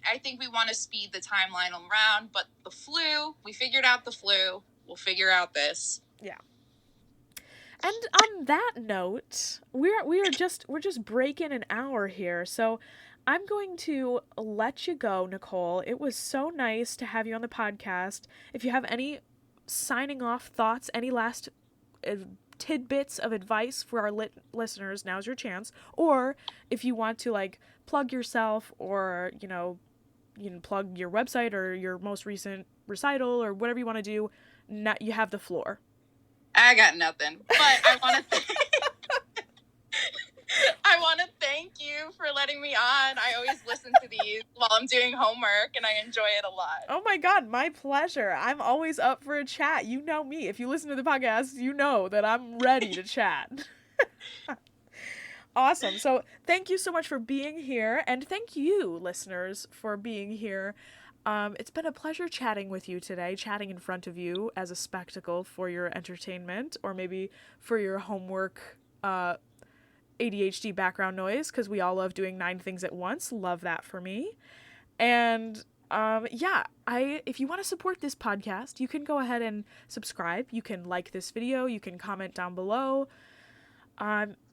I think we want to speed the timeline around, but the flu, we figured out the flu. We'll figure out this. Yeah. And on that note, we're just breaking an hour here, so I'm going to let you go, Nicole. It was so nice to have you on the podcast. If you have any signing off thoughts, any last tidbits of advice for our listeners, now's your chance. Or if you want to, like, plug yourself, or, you can plug your website or your most recent recital or whatever you want to do, you have the floor. I got nothing, but I want to thank you for letting me on. I always listen to these while I'm doing homework, and I enjoy it a lot. Oh my God, my pleasure. I'm always up for a chat. You know me. If you listen to the podcast, you know that I'm ready to chat. Awesome. So thank you so much for being here, and thank you, listeners, for being here. It's been a pleasure chatting with you today, chatting in front of you as a spectacle for your entertainment, or maybe for your homework ADHD background noise, because we all love doing 9 things at once. Love that for me. And if you want to support this podcast, you can go ahead and subscribe. You can like this video. You can comment down below.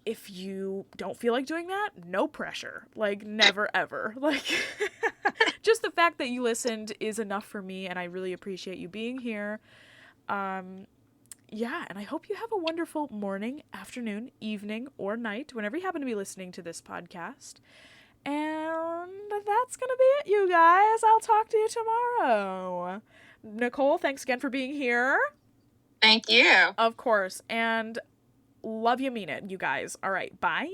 If you don't feel like doing that, no pressure. Like, never ever. Like, just the fact that you listened is enough for me, and I really appreciate you being here. And I hope you have a wonderful morning, afternoon, evening, or night, whenever you happen to be listening to this podcast. And that's gonna be it, you guys. I'll talk to you tomorrow. Nicole, thanks again for being here. Thank you. Of course. And love you, mean it, you guys. All right, bye.